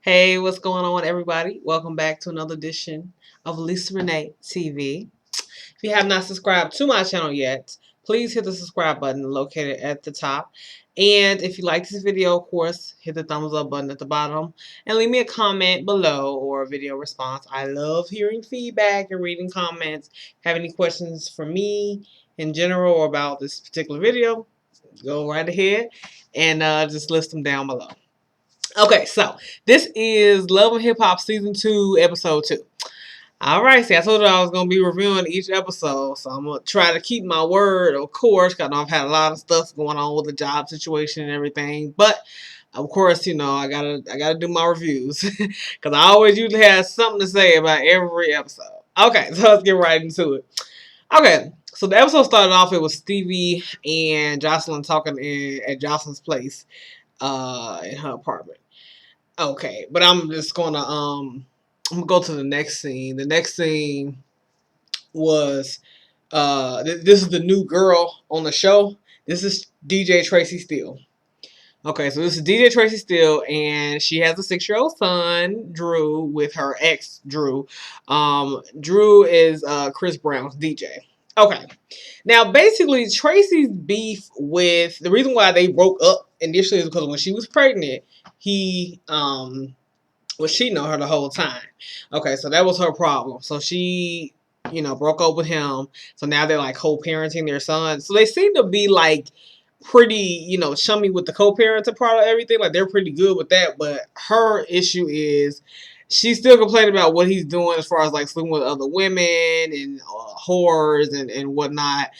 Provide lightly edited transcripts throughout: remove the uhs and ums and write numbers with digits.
Hey, what's going on, everybody? Welcome back to another edition of Lisa Renee TV. If you have not subscribed to my channel yet, please hit the subscribe button located at the top. And if you like this video, of course, hit the thumbs up button at the bottom and leave me a comment below or a video response. I love hearing feedback and reading comments. Have any questions for me in general or about this particular video? Go right ahead and just list them down below. Okay, so this is Love and Hip Hop Season 2, Episode 2. Alright, see, I told you I was going to be reviewing each episode, so I'm going to try to keep my word, of course, because I've had a lot of stuff going on with the job situation and everything, but, of course, you know, I gotta do my reviews, because I always usually have something to say about every episode. Okay, so let's get right into it. Okay, so the episode started off, it was Stevie and Jocelyn talking at Jocelyn's place, in her apartment. Okay, but I'm just gonna I'm gonna go to the next scene. The next scene was this is the new girl on the show. This is DJ Tracy Steele. Okay, so this is DJ Tracy Steele, and she has a 6-year-old son, Drew, with her ex, Drew. Drew is Chris Brown's DJ. Okay, now basically Tracy's beef with the reason why they broke up initially is because when she was pregnant, he was cheating on her the whole time. Okay, so that was her problem. So she, broke up with him. So now they're like co-parenting their son. So they seem to be like pretty, chummy with the co-parenting part of everything. Like they're pretty good with that. But her issue is she's still complaining about what he's doing as far as like sleeping with other women and whores and whatnot.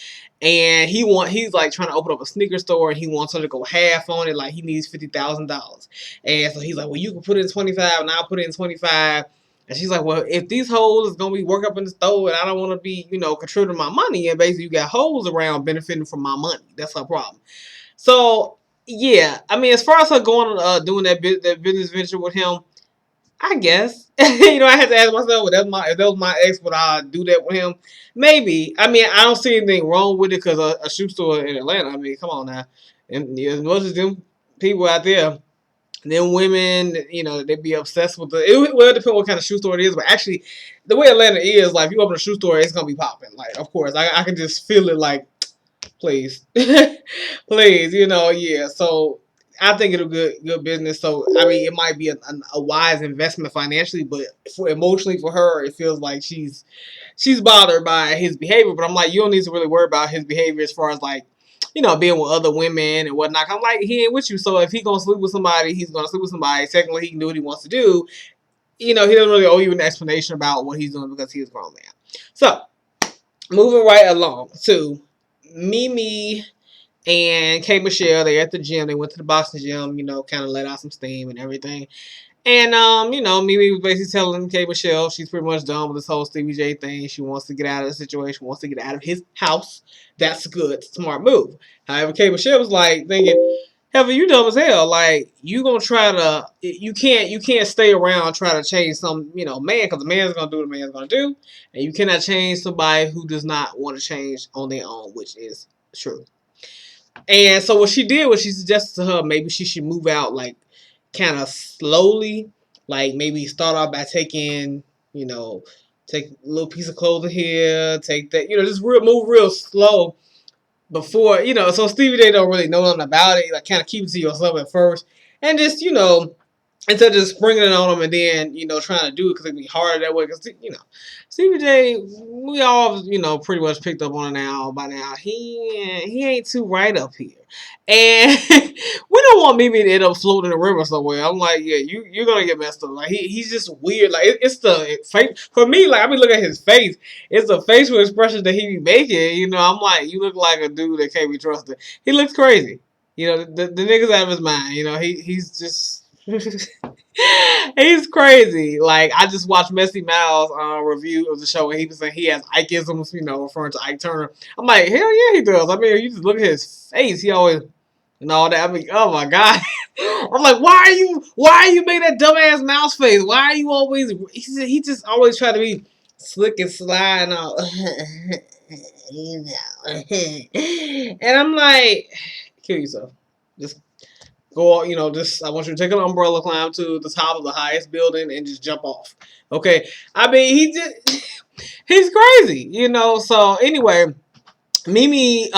And he's like trying to open up a sneaker store and he wants her to go half on it, like he needs $50,000. And so he's like, well, you can put in 25 and I'll put in 25. And she's like, well, if these hoes is gonna be work up in the store and I don't want to be, contributing my money, and basically you got hoes around benefiting from my money. That's her problem. So yeah, I mean, as far as her going doing that business venture with him, I guess. I had to ask myself, if that was my ex, would I do that with him? Maybe. I mean, I don't see anything wrong with it because a shoe store in Atlanta. I mean, come on now. And as much as them people out there, them women, they be obsessed with well, it depends what kind of shoe store it is, but actually, the way Atlanta is, like, if you open a shoe store, it's gonna be popping. Like, of course, I can just feel it. Like, please, please, yeah. So I think it'll good business. So I mean, it might be a wise investment financially, but for emotionally for her, it feels like she's bothered by his behavior. But I'm like, you don't need to really worry about his behavior as far as like, being with other women and whatnot. I'm like, he ain't with you. So if he gonna sleep with somebody, he's gonna sleep with somebody. Secondly, he can do what he wants to do. He doesn't really owe you an explanation about what he's doing because he's a grown man. So moving right along to Mimi and K.MICHELLE. They're at the gym. They went to the boxing gym, kind of let out some steam and everything. And, Mimi was basically telling K.MICHELLE she's pretty much done with this whole Stevie J thing. She wants to get out of the situation, wants to get out of his house. That's a good, smart move. However, K.MICHELLE was like thinking, Heather, you dumb as hell. Like, you gonna try to, you can't stay around trying to change some, man, because the man's gonna do what the man's gonna do. And you cannot change somebody who does not want to change on their own, which is true. And so what she did was she suggested to her maybe she should move out like kind of slowly, like maybe start off by taking, take a little piece of clothing here, take that, just move real slow before, so Stevie J don't really know nothing about it, like kind of keep it to yourself at first, and just, instead of just springing it on them and then, trying to do it because it'd be harder that way. Because, Stevie J, we all, pretty much picked up on it now. By now, he ain't too right up here. And we don't want Mimi to end up floating in the river somewhere. I'm like, yeah, you're going to get messed up. Like, he's just weird. Like, it's the face. For me, like, I be looking at his face. It's the facial expression that he be making. I'm like, you look like a dude that can't be trusted. He looks crazy. The nigga's out of his mind. He's just... He's crazy. Like, I just watched Messy Mal's review of the show, and he was saying he has Ikeisms, referring to Ike Turner. I'm like, hell yeah, he does. I mean, you just look at his face. He always and all that. I mean, oh my god. I'm like, why are you making that dumbass mouse face? Why are you always? He just always try to be slick and sly and all. And I'm like, kill yourself. Just Go, just I want you to take an umbrella, climb to the top of the highest building, and just jump off. Okay, I mean he's crazy, So anyway, Mimi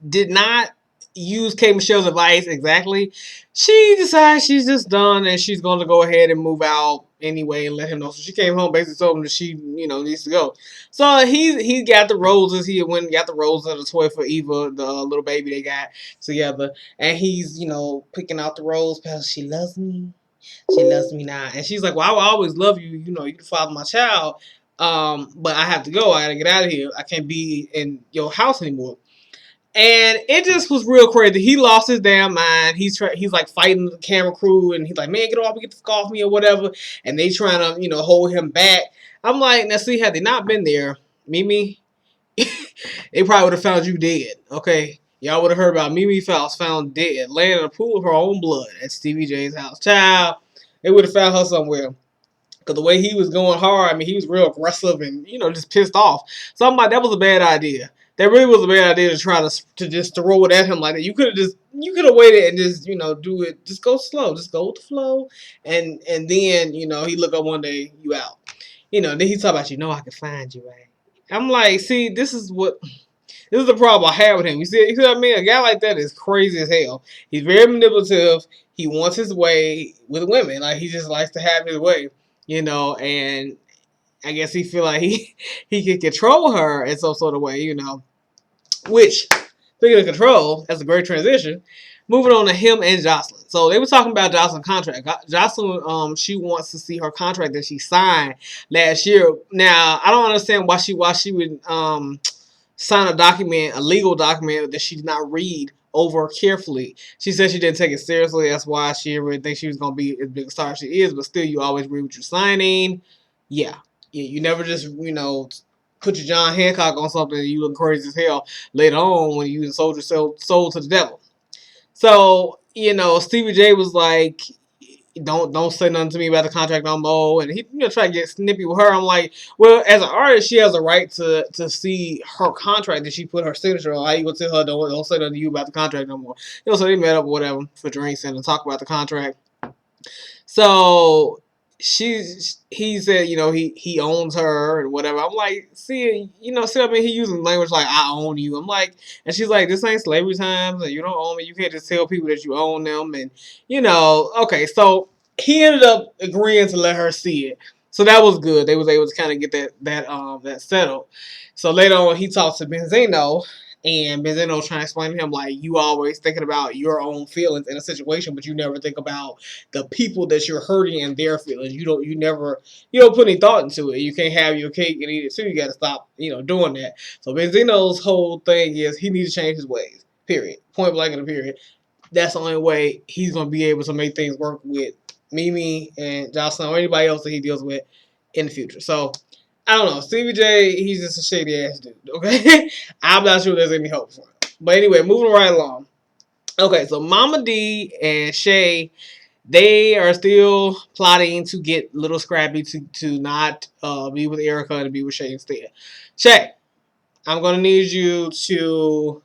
did not use K.MICHELLE's advice exactly. She decides she's just done and she's going to go ahead and move out anyway and let him know. So she came home, basically told him that she needs to go. So he got the roses. He went and got the roses and the toy for Eva, the little baby they got together, and he's picking out the rose petals. She loves me. She loves me now, and she's like, "Well, I will always love you. You the father of my child." But I have to go. I gotta get out of here. I can't be in your house anymore. And it just was real crazy. He lost his damn mind. He's like fighting the camera crew, and he's like, "Man, get off! Get the off me or whatever." And they trying to hold him back. I'm like, now see, had they not been there, Mimi, they probably would have found you dead. Okay, y'all would have heard about Mimi Faust found dead, laying in a pool of her own blood at Stevie J's house. Child, they would have found her somewhere. Because the way he was going hard, I mean, he was real aggressive and, just pissed off. So I'm like, that was a bad idea. That really was a bad idea to try to just throw it at him like that. You could have waited and just, do it. Just go slow. Just go with the flow. And then, he look up one day, you out. Then he talk about, I can find you, right? I'm like, see, this is the problem I have with him. You see what I mean? A guy like that is crazy as hell. He's very manipulative. He wants his way with women. Like, he just likes to have his way, and I guess he feel like he can control her in some sort of way, Which, speaking of control, that's a great transition. Moving on to him and Jocelyn. So they were talking about Jocelyn's contract. Jocelyn, she wants to see her contract that she signed last year. Now, I don't understand why she would sign a legal document that she did not read over carefully. She said she didn't take it seriously. That's why she didn't really think she was going to be as big a star as she is. But still, you always read what you're signing. Yeah. You never just, put your John Hancock on something and you look crazy as hell later on when you sold your soul to the devil. So, Stevie J was like, don't say nothing to me about the contract no more. And he try to get snippy with her. I'm like, well, as an artist, she has a right to see her contract that she put her signature on. How you gonna tell her don't say nothing to you about the contract no more? So they met up or whatever for drinks and to talk about the contract. So he said, he owns her and whatever. I'm like, see, I mean, he using language like I own you. I'm like, and she's like, this ain't slavery times and you don't own me. You can't just tell people that you own them. And, okay. So he ended up agreeing to let her see it. So that was good. They was able to kind of get that settled. So later on, he talks to Benzino, and Benzino trying to explain to him, like, you always thinking about your own feelings in a situation, but you never think about the people that you're hurting and their feelings. You don't put any thought into it. You can't have your cake and eat it too. You got to stop, doing that. So Benzino's whole thing is he needs to change his ways. Period. Point blank in the period. That's the only way he's gonna be able to make things work with Mimi and Jocelyn or anybody else that he deals with in the future. So I don't know. Stevie J, he's just a shady ass dude. Okay, I'm not sure there's any hope for him. But anyway, moving right along. Okay, so Mama D and Shay, they are still plotting to get Little Scrappy to not be with Erica and to be with Shay instead. Shay, I'm gonna need you to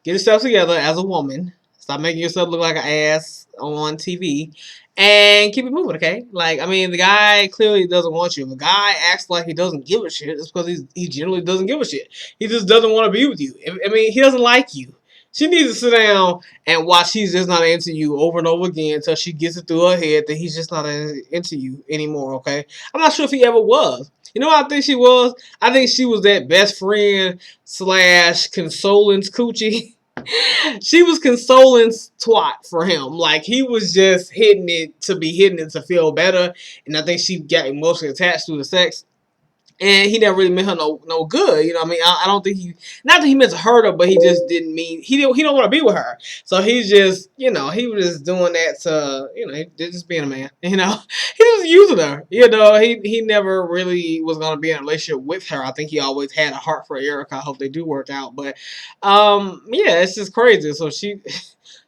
get yourself together as a woman. Stop making yourself look like an ass on TV. And keep it moving, okay? Like, I mean, the guy clearly doesn't want you. If a guy acts like he doesn't give a shit, it's because he generally doesn't give a shit. He just doesn't want to be with you. I mean, he doesn't like you. She needs to sit down and watch He's Just Not Into You over and over again until she gets it through her head that he's just not into you anymore, okay? I'm not sure if he ever was. You know what I think she was? I think she was that best friend / consoling's coochie. She was consoling twat for him. Like, he was just hitting it to be hitting it to feel better. And I think she got emotionally attached to the sex. And he never really meant her no good. You know what I mean? I don't think not that he meant to hurt her, but he just didn't mean, he don't want to be with her. So he's just, he was just doing that to, just being a man. He was using her. He never really was going to be in a relationship with her. I think he always had a heart for Erica. I hope they do work out. But, yeah, it's just crazy. So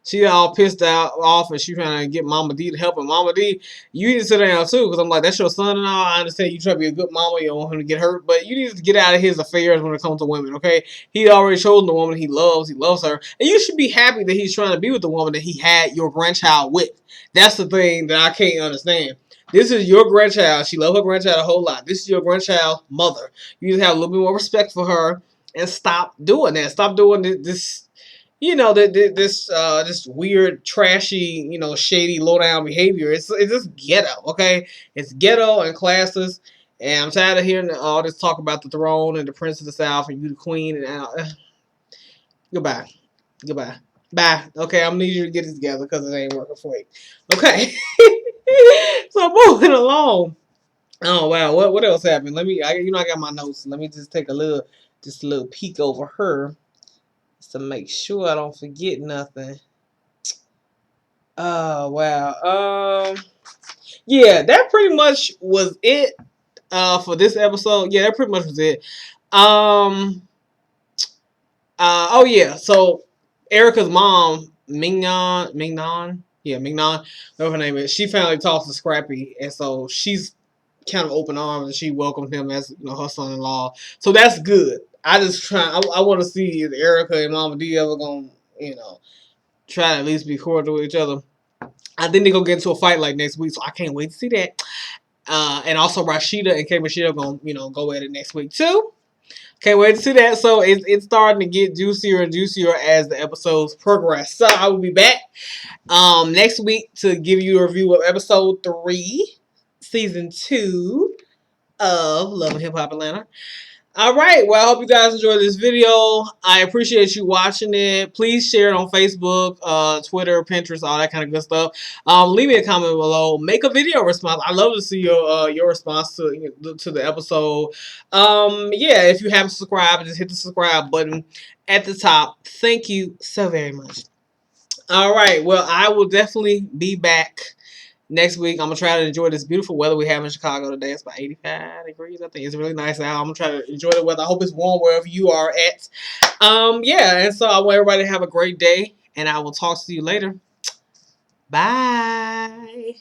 She all pissed out off and she trying to get Mama D to help her. Mama D, you need to sit down too, because I'm like, that's your son and all. I understand you try to be a good mama, you don't want him to get hurt, but you need to get out of his affairs when it comes to women, okay? He already chosen the woman he loves her. And you should be happy that he's trying to be with the woman that he had your grandchild with. That's the thing that I can't understand. This is your grandchild. She loves her grandchild a whole lot. This is your grandchild's mother. You need to have a little bit more respect for her and stop doing that. Stop doing this, this weird, trashy, shady, low down behavior. It's just ghetto, okay? It's ghetto and classless. And I'm tired of hearing all this talk about the throne and the prince of the south and you the queen goodbye, goodbye, bye. Okay, I'm gonna need you to get it together because it ain't working for you. Okay, so moving along. Oh wow, what else happened? I got my notes. Let me just take just a little peek over her to make sure I don't forget nothing. Oh wow. Yeah, that pretty much was it. For this episode. Yeah, that pretty much was it. Um. Oh yeah. So Erica's mom, Mignon, whatever her name is. She finally talks to Scrappy, and so she's kind of open arms and she welcomed him as her son-in-law. So that's good. I want to see if Erica and Mama D ever gonna try to at least be cordial with each other. I think they're gonna get into a fight like next week, so I can't wait to see that. And also Rashida and K.MICHELLE gonna go at it next week too. Can't wait to see that. So it's starting to get juicier and juicier as the episodes progress. So I will be back next week to give you a review of episode 3, season 2 of Love and Hip Hop Atlanta. All right. Well, I hope you guys enjoyed this video. I appreciate you watching it. Please share it on Facebook, Twitter, Pinterest, all that kind of good stuff. Leave me a comment below. Make a video response. I love to see your response to the episode. Yeah, if you haven't subscribed, just hit the subscribe button at the top. Thank you so very much. All right. Well, I will definitely be back next week. I'm going to try to enjoy this beautiful weather we have in Chicago today. It's about 85 degrees. I think it's really nice out. I'm going to try to enjoy the weather. I hope it's warm wherever you are at. Yeah, and so I want everybody to have a great day, and I will talk to you later. Bye.